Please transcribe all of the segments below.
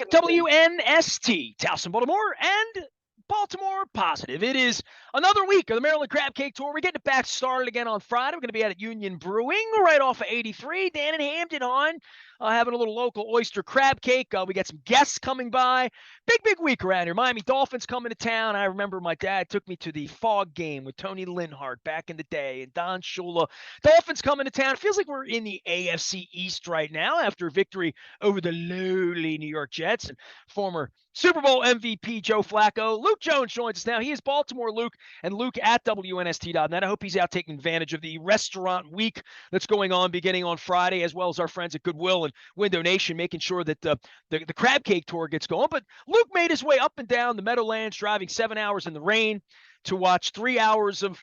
back at WNST, Towson, Baltimore, and Baltimore Positive. It is another week of the Maryland Crab Cake Tour. We're getting it back started again on Friday. We're going to be out at Union Brewing right off of 83. Dan and Hamden on, having a little local oyster crab cake. We got some guests coming by. Big week around here. Miami Dolphins coming to town. I remember my dad took me to the Fog game with Tony Linhart back in the day and Don Shula. Dolphins coming to town. It feels like we're in the AFC East right now after a victory over the lowly New York Jets and former Super Bowl MVP Joe Flacco. Luke Jones joins us now. He is Baltimore Luke, and Luke at WNST.net. I hope he's out taking advantage of the restaurant week that's going on beginning on Friday, as well as our friends at Goodwill and Window Nation, making sure that the crab cake tour gets going. But Luke made his way up and down the Meadowlands, driving 7 hours in the rain to watch 3 hours of,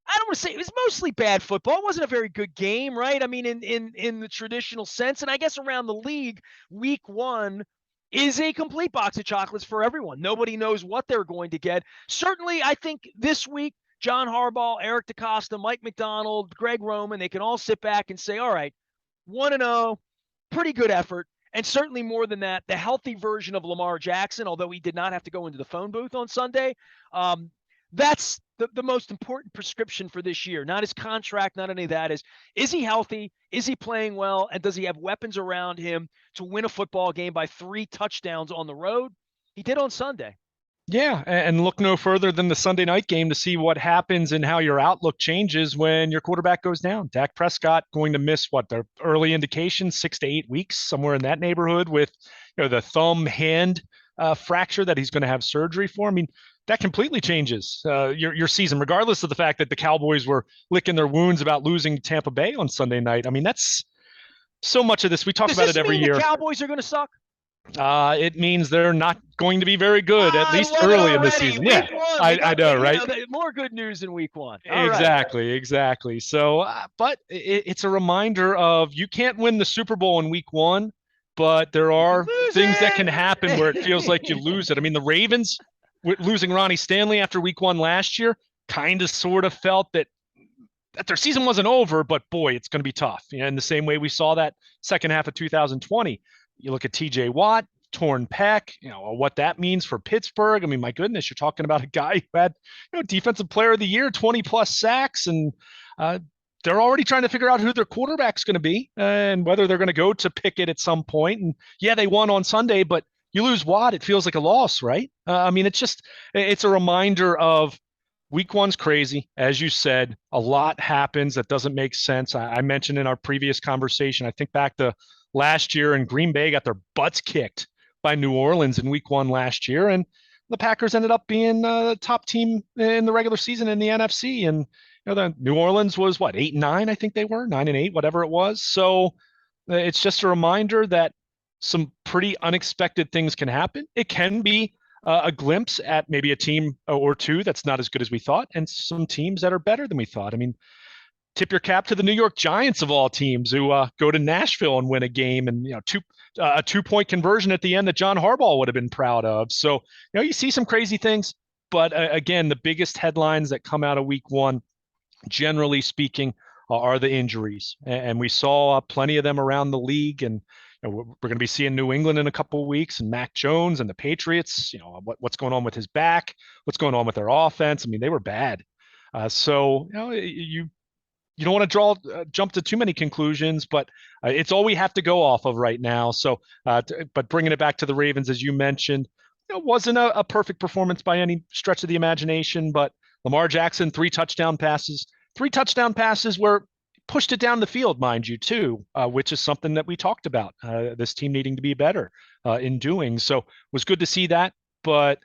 I don't want to say, it was mostly bad football. It wasn't a very good game, right? I mean, in the traditional sense. And I guess around the league, week one is a complete box of chocolates for everyone. Nobody knows what they're going to get. Certainly, I think this week, John Harbaugh, Eric DeCosta, Mike McDonald, Greg Roman, they can all sit back and say, all right, 1-0, pretty good effort. And certainly more than that, the healthy version of Lamar Jackson, although he did not have to go into the phone booth on Sunday, that's the most important prescription for this year. Not his contract, not any of that. Is he healthy? Is he playing well? And does he have weapons around him to win a football game by 3 touchdowns on the road? He did on Sunday. Yeah, and look no further than the Sunday night game to see what happens and how your outlook changes when your quarterback goes down. Dak Prescott going to miss the early indications, 6 to 8 weeks, somewhere in that neighborhood, with the thumb hand fracture that he's going to have surgery for. I mean, that completely changes your season, regardless of the fact that the Cowboys were licking their wounds about losing Tampa Bay on Sunday night. I mean, that's so much of this. We talk about it every year. The Cowboys are going to suck? It means they're not going to be very good, at least early in the season. Yeah, I know, right? More good news in week one. Exactly. So, but it's a reminder of you can't win the Super Bowl in week one, but there are things that can happen where it feels like you lose it. I mean, the Ravens losing Ronnie Stanley after week one last year kind of sort of felt that their season wasn't over, but boy, it's going to be tough. In the same way we saw that second half of 2020. You look at TJ Watt, torn pec, what that means for Pittsburgh. I mean, my goodness, you're talking about a guy who had, defensive player of the year, 20 plus sacks, and they're already trying to figure out who their quarterback's going to be and whether they're going to go to Pickett at some point. And yeah, they won on Sunday, but you lose Watt, it feels like a loss, right? I mean, it's a reminder of week one's crazy. As you said, a lot happens that doesn't make sense. I mentioned in our previous conversation, I think back to last year, and Green Bay got their butts kicked by New Orleans in week one last year. And the Packers ended up being the top team in the regular season in the NFC. And, the New Orleans was 8-9, I think they were 9-8, whatever it was. So it's just a reminder that some pretty unexpected things can happen. It can be a glimpse at maybe a team or two that's not as good as we thought, and some teams that are better than we thought. I mean, tip your cap to the New York Giants of all teams who go to Nashville and win a game, and a 2-point conversion at the end that John Harbaugh would have been proud of. So you see some crazy things, but again, the biggest headlines that come out of week one, generally speaking, are the injuries, and we saw plenty of them around the league. And we're going to be seeing New England in a couple of weeks, and Mac Jones and the Patriots. What's going on with his back? What's going on with their offense? I mean, they were bad. So you don't want to jump to too many conclusions, but it's all we have to go off of right now. So, but bringing it back to the Ravens, as you mentioned, it wasn't a perfect performance by any stretch of the imagination, but Lamar Jackson, 3 touchdown passes where pushed it down the field, mind you, too, which is something that we talked about, this team needing to be better in doing. So it was good to see that, but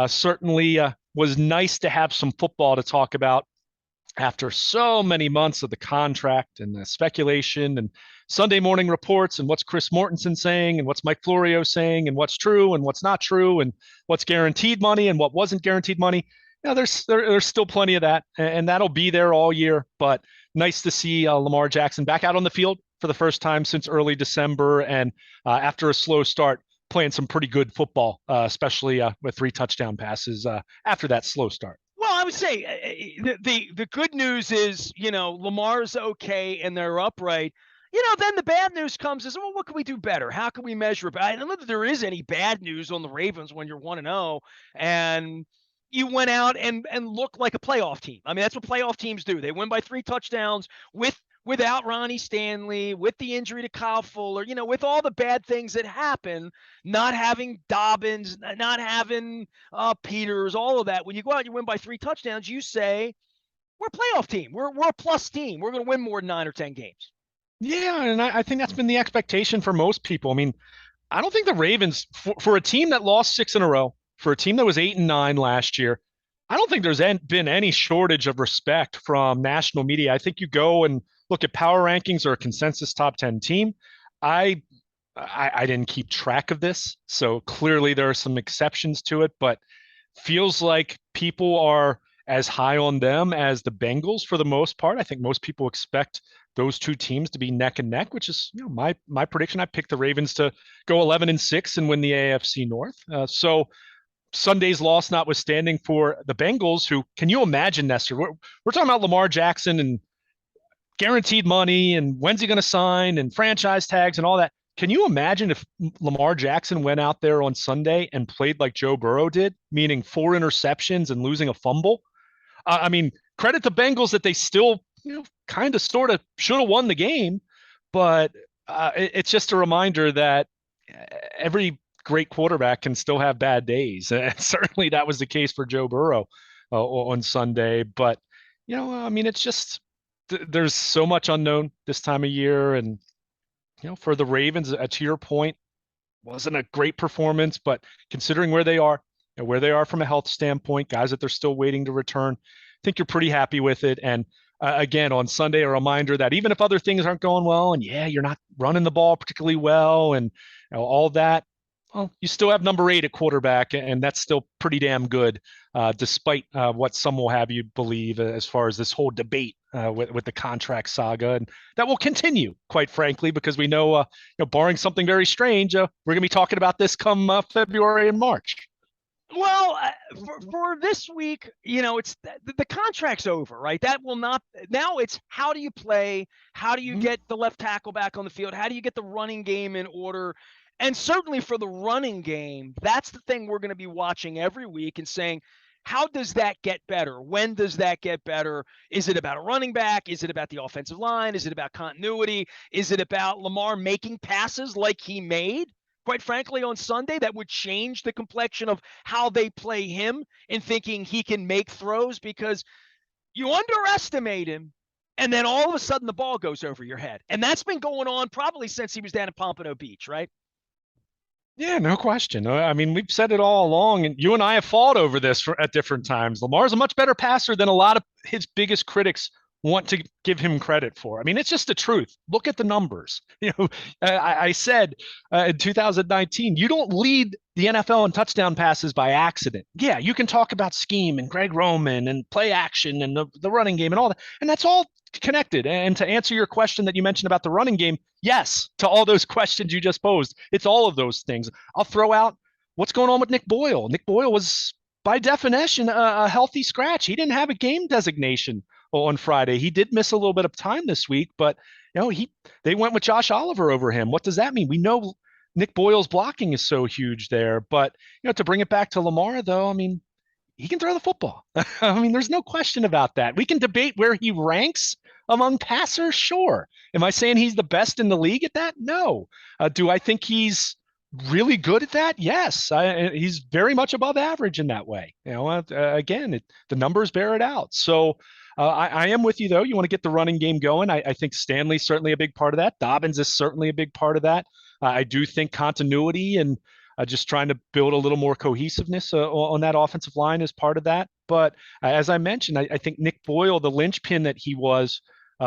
certainly was nice to have some football to talk about after so many months of the contract and the speculation and Sunday morning reports and what's Chris Mortensen saying and what's Mike Florio saying and what's true and what's not true and what's guaranteed money and what wasn't guaranteed money. There's still plenty of that, and that'll be there all year. But nice to see Lamar Jackson back out on the field for the first time since early December, and after a slow start, playing some pretty good football, especially with 3 touchdown passes after that slow start. Well, I would say the good news is, Lamar's okay and they're upright. then the bad news comes is, well, what can we do better? How can we measure it? I don't know that there is any bad news on the Ravens when you're 1-0 and you went out and looked like a playoff team. I mean, that's what playoff teams do. They win by 3 touchdowns without Ronnie Stanley, with the injury to Kyle Fuller, with all the bad things that happen, not having Dobbins, not having Peters, all of that. When you go out and you win by 3 touchdowns, you say, we're a playoff team. We're a plus team. We're going to win more than 9 or 10 games. Yeah, and I think that's been the expectation for most people. I mean, I don't think the Ravens, for a team that lost 6 in a row, for a team that was 8-9 last year, I don't think there's been any shortage of respect from national media. I think you go and look at power rankings or a consensus top 10 team. I didn't keep track of this, so clearly there are some exceptions to it, but feels like people are as high on them as the Bengals for the most part. I think most people expect those two teams to be neck and neck, which is my prediction. I picked the Ravens to go 11-6 and win the AFC North. So Sunday's loss notwithstanding for the Bengals, who, can you imagine, Nestor? We're talking about Lamar Jackson and guaranteed money and when's he going to sign and franchise tags and all that. Can you imagine if Lamar Jackson went out there on Sunday and played like Joe Burrow did, meaning 4 interceptions and losing a fumble? I mean, credit the Bengals that they still, kind of sort of should have won the game, but it's just a reminder that every great quarterback can still have bad days. And certainly that was the case for Joe Burrow on Sunday. But, I mean, it's just there's so much unknown this time of year. And, for the Ravens, to your point, wasn't a great performance, but considering where they are from a health standpoint, guys that they're still waiting to return, I think you're pretty happy with it. And again, on Sunday, a reminder that even if other things aren't going well and you're not running the ball particularly well and all that, well, you still have number 8 at quarterback, and that's still pretty damn good, despite what some will have you believe as far as this whole debate with the contract saga, and that will continue, quite frankly, because we know, barring something very strange, we're going to be talking about this come February and March. Well, for this week, it's the contract's over, right? That will not. Now it's how do you play? How do you get the left tackle back on the field? How do you get the running game in order? And certainly for the running game, that's the thing we're going to be watching every week and saying, how does that get better? When does that get better? Is it about a running back? Is it about the offensive line? Is it about continuity? Is it about Lamar making passes like he made, quite frankly, on Sunday, that would change the complexion of how they play him in thinking he can make throws? Because you underestimate him, and then all of a sudden the ball goes over your head. And that's been going on probably since he was down in Pompano Beach, right? Yeah, no question. I mean, we've said it all along, and you and I have fought over this at different times. Lamar's a much better passer than a lot of his biggest critics want to give him credit for. I mean, it's just the truth. Look at the numbers. I said in 2019, you don't lead the NFL in touchdown passes by accident. Yeah, you can talk about scheme and Greg Roman and play action and the running game and all that, and that's all connected. And to answer your question that you mentioned about the running game, yes, to all those questions you just posed, it's all of those things. I'll throw out what's going on with Nick Boyle. Nick Boyle was, by definition, a healthy scratch. He didn't have a game designation on Friday. He did miss a little bit of time this week, but they went with Josh Oliver over him. What does that mean? We know Nick Boyle's blocking is so huge there, but to bring it back to Lamar, though, I mean, he can throw the football. I mean, there's no question about that. We can debate where he ranks among passers, sure. Am I saying he's the best in the league at that? No. Do I think he's really good at that? Yes. He's very much above average in that way. Again, the numbers bear it out. So I am with you, though. You want to get the running game going. I think Stanley's certainly a big part of that. Dobbins is certainly a big part of that. I do think continuity and just trying to build a little more cohesiveness on that offensive line is part of that. But as I mentioned, I think Nick Boyle, the linchpin that he was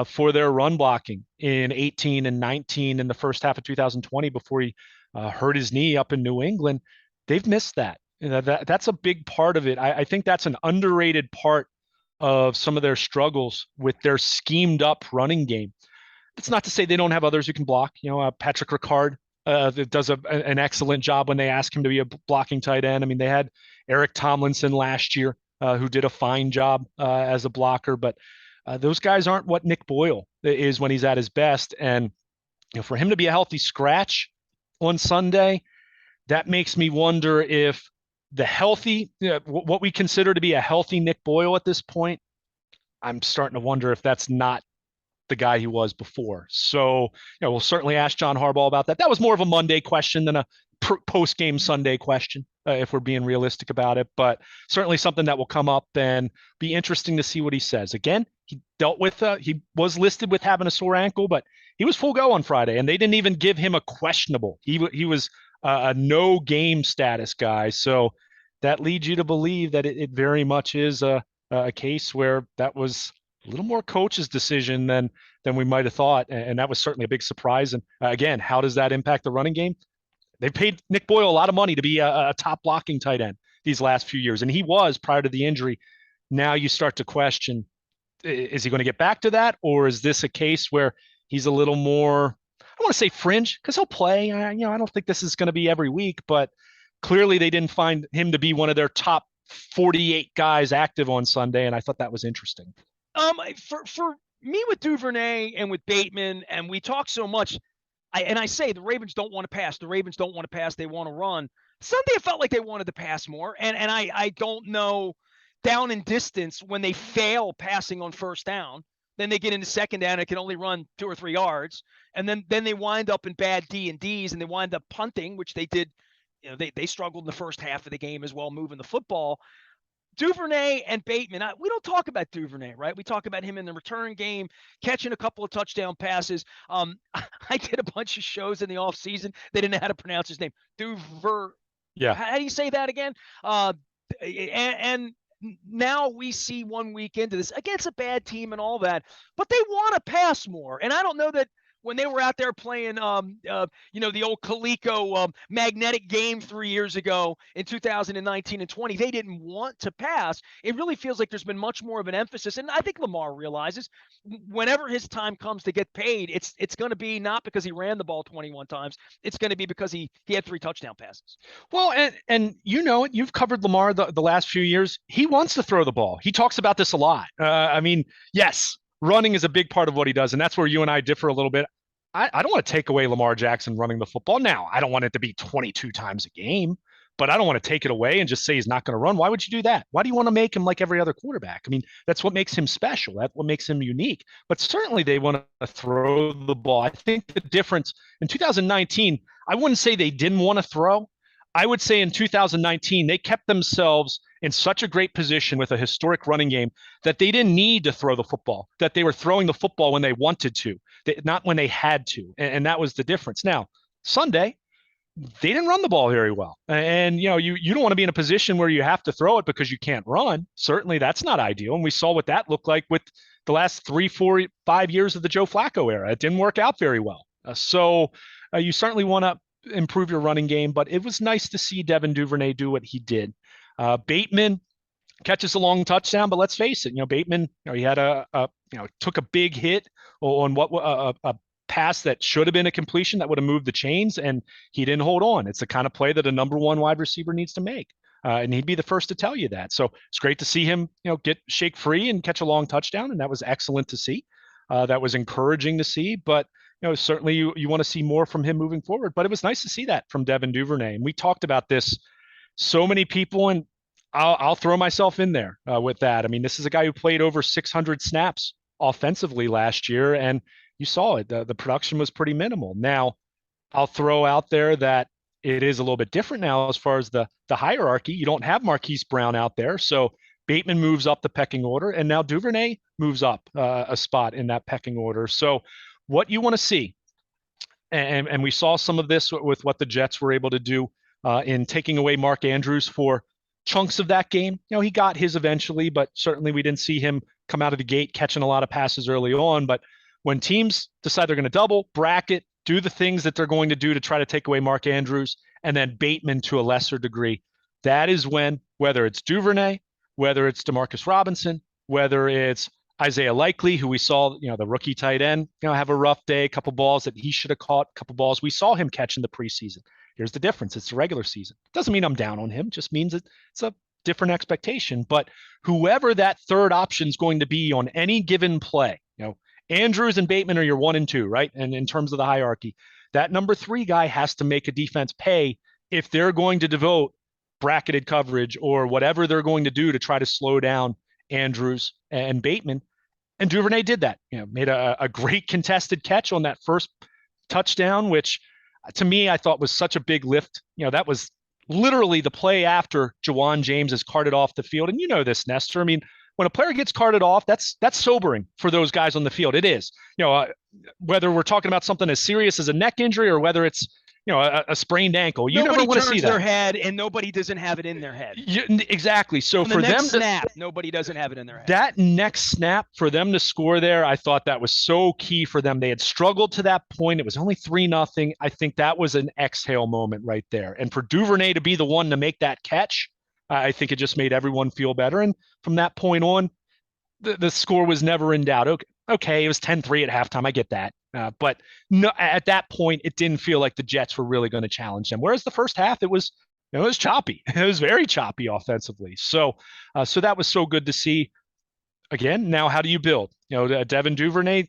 for their run blocking in 18 and 19 in the first half of 2020 before he hurt his knee up in New England, they've missed that. That's a big part of it. I think that's an underrated part of some of their struggles with their schemed up running game. It's not to say they don't have others who can block. Patrick Ricard does an excellent job when they ask him to be a blocking tight end. I mean, they had Eric Tomlinson last year who did a fine job as a blocker, but those guys aren't what Nick Boyle is when he's at his best. And for him to be a healthy scratch on Sunday, that makes me wonder if what we consider to be a healthy Nick Boyle at this point, I'm starting to wonder if that's not the guy he was before. So, we'll certainly ask John Harbaugh about that. That was more of a Monday question than a post-game Sunday question, if we're being realistic about it. But certainly something that will come up and be interesting to see what he says. Again, he was listed with having a sore ankle, but he was full go on Friday, and they didn't even give him a questionable. He was a no game status guy. So that leads you to believe that it very much is a case where that was a little more coach's decision than we might have thought, and that was certainly a big surprise. And again, how does that impact the running game? They paid Nick Boyle a lot of money to be a top blocking tight end these last few years, and he was prior to the injury. Now you start to question: is he going to get back to that, or is this a case where he's a little more? I don't want to say fringe because he'll play. I don't think this is going to be every week, but clearly they didn't find him to be one of their top 48 guys active on Sunday, and I thought that was interesting. For me with Duvernay and with Bateman, and we talk so much, I say the Ravens don't want to pass. The Ravens don't want to pass. They want to run. Sunday it felt like they wanted to pass more, and I don't know, down in distance when they fail passing on first down, then they get into second down and can only run 2 or 3 yards, and then they wind up in bad D&Ds and they wind up punting, which they did. They struggled in the first half of the game as well, moving the football. Duvernay and Bateman, we don't talk about Duvernay, right? We talk about him in the return game, catching a couple of touchdown passes. I did a bunch of shows in the offseason. They didn't know how to pronounce his name. Yeah. How do you say that again? And now we see 1 week into this against a bad team and all that, but they want to pass more. And I don't know that when they were out there playing, the old Coleco magnetic game 3 years ago in 2019 and 20, they didn't want to pass. It really feels like there's been much more of an emphasis. And I think Lamar realizes whenever his time comes to get paid, it's going to be not because he ran the ball 21 times. It's going to be because he had 3 touchdown passes. Well, and you've covered Lamar the last few years. He wants to throw the ball. He talks about this a lot. Yes, running is a big part of what he does, and that's where you and I differ a little bit. I don't want to take away Lamar Jackson running the football. Now, I don't want it to be 22 times a game, but I don't want to take it away and just say he's not going to run. Why would you do that? Why do you want to make him like every other quarterback? I mean, that's what makes him special. That's what makes him unique. But certainly they want to throw the ball. I think the difference in 2019, I wouldn't say they didn't want to throw. I would say in 2019, they kept themselves in such a great position with a historic running game that they didn't need to throw the football, that they were throwing the football when they wanted to, not when they had to. And that was the difference. Now, Sunday, they didn't run the ball very well. And, you don't want to be in a position where you have to throw it because you can't run. Certainly that's not ideal. And we saw what that looked like with the last 3, 4, 5 years of the Joe Flacco era. It didn't work out very well. So you certainly want to improve your running game, but it was nice to see Devin Duvernay do what he did. Bateman catches a long touchdown, but let's face it, Bateman, he had took a big hit on what a pass that should have been a completion that would have moved the chains, and he didn't hold on. It's the kind of play that a number 1 wide receiver needs to make. And he'd be the first to tell you that. So it's great to see him, get shake free and catch a long touchdown. And that was excellent to see. That was encouraging to see, but certainly you want to see more from him moving forward, but it was nice to see that from Devin Duvernay. And we talked about this, so many people, and I'll throw myself in there with that. I mean, this is a guy who played over 600 snaps offensively last year, and you saw it. The production was pretty minimal. Now, I'll throw out there that it is a little bit different now as far as the hierarchy. You don't have Marquise Brown out there, so Bateman moves up the pecking order, and now Duvernay moves up a spot in that pecking order. So what you want to see, and we saw some of this with what the Jets were able to do in taking away Mark Andrews for chunks of that game. He got his eventually, but certainly we didn't see him come out of the gate catching a lot of passes early on. But when teams decide they're going to double, bracket, do the things that they're going to do to try to take away Mark Andrews, and then Bateman to a lesser degree, that is when, whether it's Duvernay, whether it's Demarcus Robinson, whether it's Isaiah Likely, who we saw, the rookie tight end, have a rough day, a couple balls that he should have caught, a couple balls we saw him catch in the preseason. Here's the difference. It's the regular season. Doesn't mean I'm down on him. Just means it's a different expectation. But whoever that third option is going to be on any given play, Andrews and Bateman are your 1 and 2, right? And in terms of the hierarchy, that number 3 guy has to make a defense pay if they're going to devote bracketed coverage or whatever they're going to do to try to slow down Andrews and Bateman. And Duvernay did that, made a great contested catch on that first touchdown, which to me, I thought was such a big lift. That was literally the play after Jawan James is carted off the field. And you know this, Nestor. I mean, when a player gets carted off, that's sobering for those guys on the field. It is, whether we're talking about something as serious as a neck injury or whether it's, a sprained ankle. You never want to see that. Their head, and nobody doesn't have it in their head. Exactly. So on for the them, snap, nobody doesn't have it in their head. That next snap for them to score there, I thought that was so key for them. They had struggled to that point. It was only 3-0. I think that was an exhale moment right there. And for Duvernay to be the one to make that catch, I think it just made everyone feel better. And from that point on, the score was never in doubt. Okay, it was 10-3 at halftime. I get that. But no, at that point, it didn't feel like the Jets were really going to challenge them. Whereas the first half, it was choppy. It was very choppy offensively. So that was so good to see. Again, now how do you build? Devin Duvernay,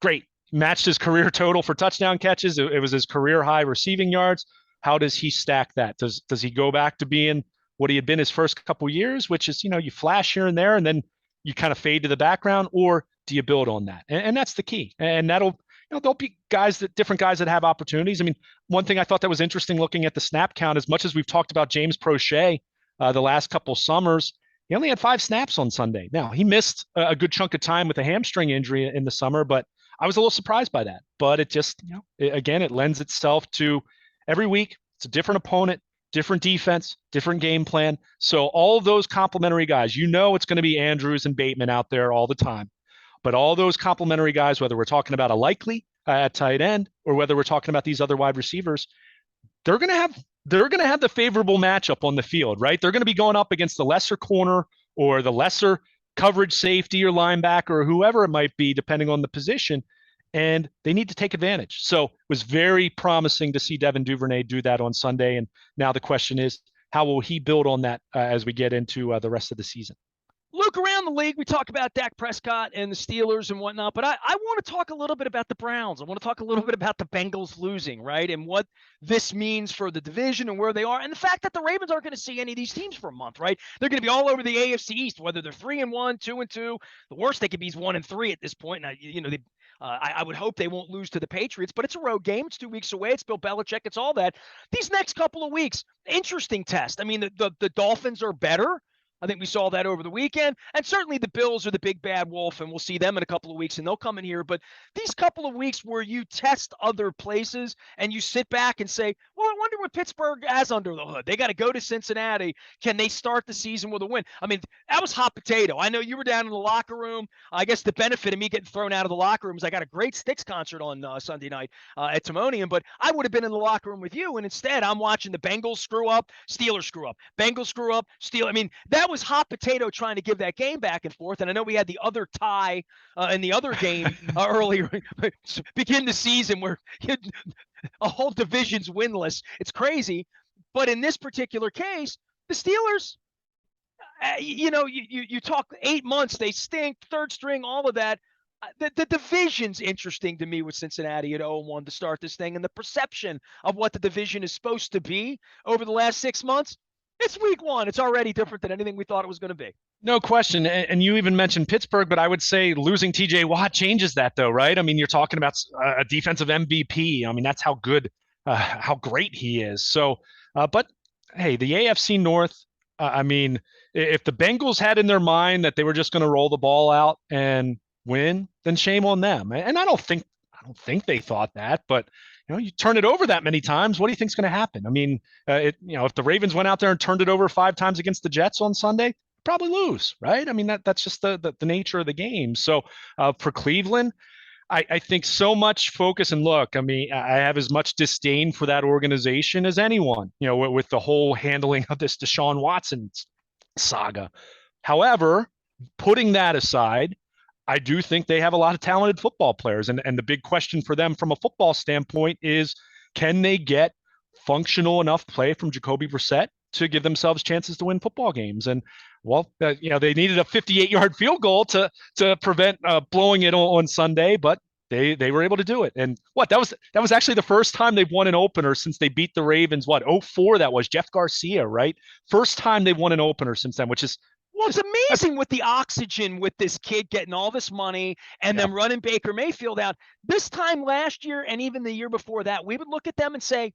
great. Matched his career total for touchdown catches. It was his career high receiving yards. How does he stack that? Does he go back to being what he had been his first couple of years, which is, you flash here and there and then you kind of fade to the background, or do you build on that? And that's the key. And that'll, there'll be different guys that have opportunities. I mean, one thing I thought that was interesting looking at the snap count, as much as we've talked about James Prochet the last couple summers, he only had 5 snaps on Sunday. Now, he missed a good chunk of time with a hamstring injury in the summer, but I was a little surprised by that. But it just, it lends itself to every week, it's a different opponent, different defense, different game plan. So all of those complementary guys, it's going to be Andrews and Bateman out there all the time. But all those complementary guys, whether we're talking about a likely at tight end or whether we're talking about these other wide receivers, they're going to have the favorable matchup on the field, right? They're going to be going up against the lesser corner or the lesser coverage safety or linebacker or whoever it might be, depending on the position. And they need to take advantage. So it was very promising to see Devin Duvernay do that on Sunday. And now the question is, how will he build on that as we get into the rest of the season? Luke, around the league, we talk about Dak Prescott and the Steelers and whatnot, but I want to talk a little bit about the Browns. I want to talk a little bit about the Bengals losing, right, and what this means for the division and where they are, and the fact that the Ravens aren't going to see any of these teams for a month, right? They're going to be all over the AFC East, whether they're 3-1, 2-2. The worst they could be is 1-3 at this point. Now, I would hope they won't lose to the Patriots, but it's a road game. It's 2 weeks away. It's Bill Belichick. It's all that. These next couple of weeks, interesting test. I mean, the Dolphins are better. I think we saw that over the weekend. And certainly the Bills are the big bad wolf, and we'll see them in a couple of weeks, and they'll come in here. But these couple of weeks where you test other places and you sit back and say, well, I wonder what Pittsburgh has under the hood. They got to go to Cincinnati. Can they start the season with a win? I mean, that was hot potato. I know you were down in the locker room. I guess the benefit of me getting thrown out of the locker room is I got a great Styx concert on Sunday night at Timonium, but I would have been in the locker room with you, and instead I'm watching the Bengals screw up, Steelers screw up, Bengals screw up, Steelers. I mean, that was hot potato trying to give that game back and forth. And I know we had the other tie in the other game earlier, begin the season where a whole division's winless. It's crazy. But in this particular case, the Steelers, you talk 8 months, they stink, third string, all of that. The division's interesting to me with Cincinnati at 0-1 to start this thing, and the perception of what the division is supposed to be over the last 6 months. It's week 1. It's already different than anything we thought it was going to be. No question. And you even mentioned Pittsburgh, but I would say losing TJ Watt changes that though, right? I mean, you're talking about a defensive MVP. I mean, that's how good, how great he is. So, but hey, the AFC North, I mean, if the Bengals had in their mind that they were just going to roll the ball out and win, then shame on them. And I don't think they thought that, but you turn it over that many times, what do you think's going to happen? I mean, if the Ravens went out there and turned it over 5 times against the Jets on Sunday, probably lose, right? I mean, that's just the nature of the game. So for Cleveland, I think so much focus, and look, I mean, I have as much disdain for that organization as anyone, with the whole handling of this Deshaun Watson saga. However, putting that aside, I do think they have a lot of talented football players. And the big question for them from a football standpoint is, can they get functional enough play from Jacoby Brissett to give themselves chances to win football games. And well, they needed a 58-yard field goal to prevent blowing it on Sunday, but they were able to do it. And that was actually the first time they've won an opener since they beat the Ravens. 04 that was Jeff Garcia, right? First time they've won an opener since then, which is it's amazing with the oxygen with this kid getting all this money and them running Baker Mayfield out. This time last year and even the year before that, we would look at them and say,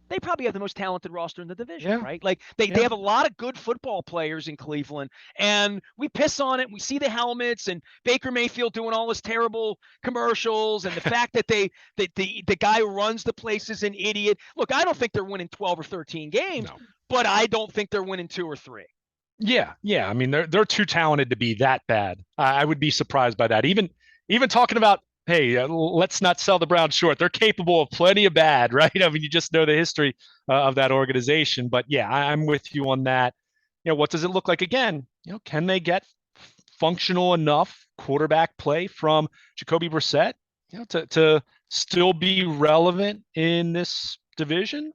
they probably have the most talented roster in the division, right? Like they have a lot of good football players in Cleveland, and we piss on it. We see the helmets and Baker Mayfield doing all his terrible commercials, and the fact that the guy who runs the place is an idiot. Look, I don't think they're winning 12 or 13 games, but I don't think they're winning 2 or 3. Yeah. I mean, they're too talented to be that bad. I would be surprised by that. Even talking about, hey, let's not sell the Browns short. They're capable of plenty of bad, right? I mean, you just know the history of that organization. But yeah, I'm with you on that. What does it look like again? Can they get functional enough quarterback play from Jacoby Brissett, to still be relevant in this division?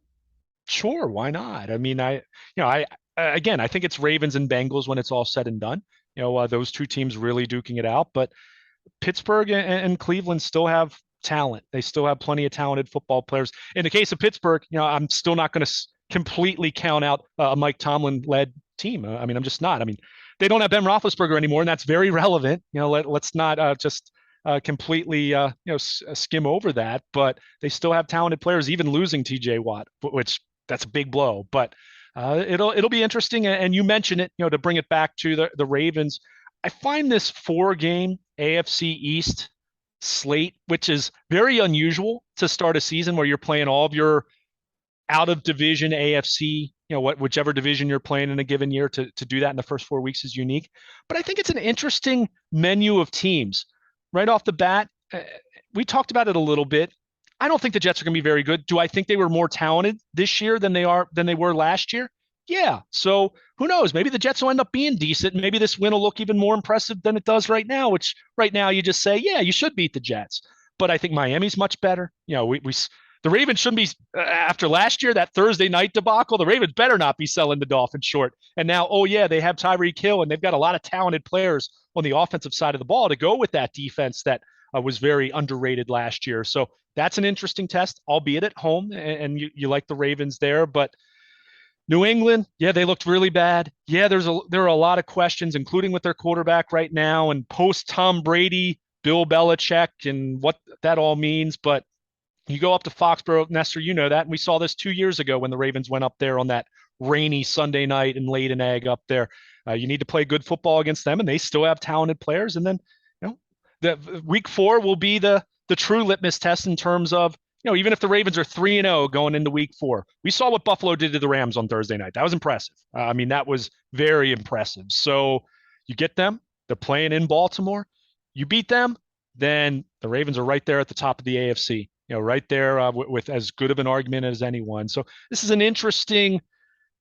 Sure, why not? I mean, I think it's Ravens and Bengals when it's all said and done. Those two teams really duking it out, but Pittsburgh and Cleveland still have talent. They still have plenty of talented football players. In the case of Pittsburgh, I'm still not going to completely count out a Mike Tomlin-led team. I mean, I'm just not. I mean, they don't have Ben Roethlisberger anymore, and that's very relevant. Let's not just completely skim over that. But they still have talented players, even losing T.J. Watt, which that's a big blow. But it'll be interesting. And you mentioned it, to bring it back to the Ravens. I find this 4-game AFC East slate, which is very unusual to start a season where you're playing all of your out of division AFC, whichever division you're playing in a given year, to do that in the first 4 weeks is unique. But I think it's an interesting menu of teams. Right off the bat, we talked about it a little bit. I don't think the Jets are going to be very good. Do I think they were more talented this year than they were last year? Yeah. So who knows? Maybe the Jets will end up being decent. Maybe this win will look even more impressive than it does right now, which right now you just say, yeah, you should beat the Jets. But I think Miami's much better. The Ravens shouldn't be, after last year, that Thursday night debacle, the Ravens better not be selling the Dolphins short. And now, they have Tyreek Hill, and they've got a lot of talented players on the offensive side of the ball to go with that defense that was very underrated last year. So that's an interesting test, albeit at home, and you like the Ravens there. But New England, they looked really bad. Yeah, there are a lot of questions, including with their quarterback right now and post Tom Brady, Bill Belichick, and what that all means. But you go up to Foxborough, Nestor, you know that. And we saw this 2 years ago when the Ravens went up there on that rainy Sunday night and laid an egg up there. You need to play good football against them, and they still have talented players. And then, the week 4 will be the true litmus test in terms of, even if the Ravens are 3-0 going into week 4, we saw what Buffalo did to the Rams on Thursday night. That was impressive. I mean, that was very impressive. So you get them, they're playing in Baltimore, you beat them, then the Ravens are right there at the top of the AFC, right there with as good of an argument as anyone. So this is an interesting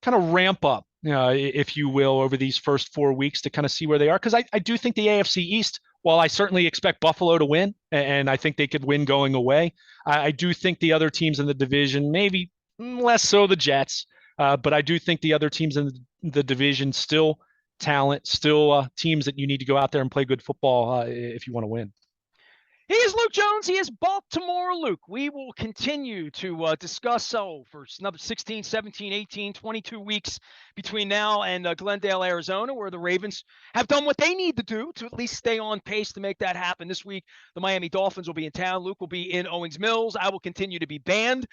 kind of ramp up, if you will, over these first 4 weeks to kind of see where they are. Because I do think the AFC East, while I certainly expect Buffalo to win, and I think they could win going away, I do think the other teams in the division, maybe less so the Jets, but I do think the other teams in the division still talent, still teams that you need to go out there and play good football if you want to win. He is Luke Jones. He is Baltimore Luke. We will continue to discuss for 16, 17, 18, 22 weeks between now and Glendale, Arizona, where the Ravens have done what they need to do to at least stay on pace to make that happen. This week, the Miami Dolphins will be in town. Luke will be in Owings Mills. I will continue to be banned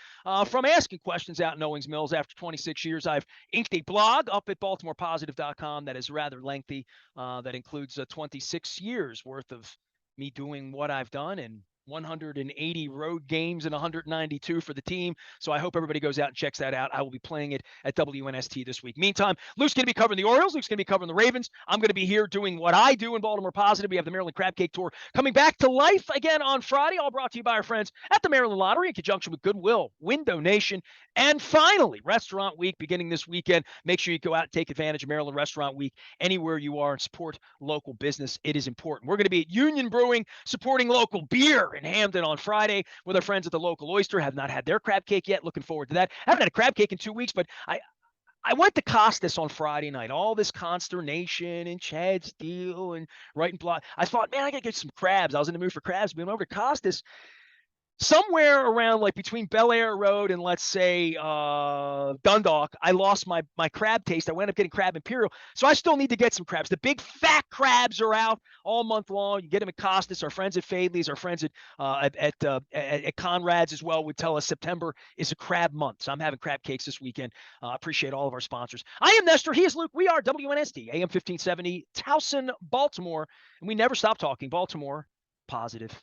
from asking questions out in Owings Mills. After 26 years, I've inked a blog up at BaltimorePositive.com that is rather lengthy, that includes 26 years worth of me doing what I've done and 180 road games and 192 for the team. So I hope everybody goes out and checks that out. I will be playing it at WNST this week. Meantime, Luke's going to be covering the Orioles. Luke's going to be covering the Ravens. I'm going to be here doing what I do in Baltimore Positive. We have the Maryland Crab Cake Tour coming back to life again on Friday, all brought to you by our friends at the Maryland Lottery in conjunction with Goodwill, Window Nation, and finally, Restaurant Week beginning this weekend. Make sure you go out and take advantage of Maryland Restaurant Week anywhere you are and support local business. It is important. We're going to be at Union Brewing supporting local beer in Hamden on Friday with our friends at the local Oyster. Have not had their crab cake yet. Looking forward to that. I haven't had a crab cake in 2 weeks, but I went to Costas on Friday night. All this consternation and Chad Steele and writing blog. I thought, man, I got to get some crabs. I was in the mood for crabs. Being over to Costas, somewhere around like between Bel Air Road and let's say Dundalk, I lost my crab taste. I wound up getting crab imperial, so I still need to get some crabs. The big fat crabs are out all month long. You get them at Costas. Our friends at Fadley's, our friends at Conrad's as well would tell us September is a crab month. So I'm having crab cakes this weekend. Appreciate all of our sponsors. I am Nestor. He is Luke. We are WNST AM 1570 Towson, Baltimore, and we never stop talking Baltimore positive.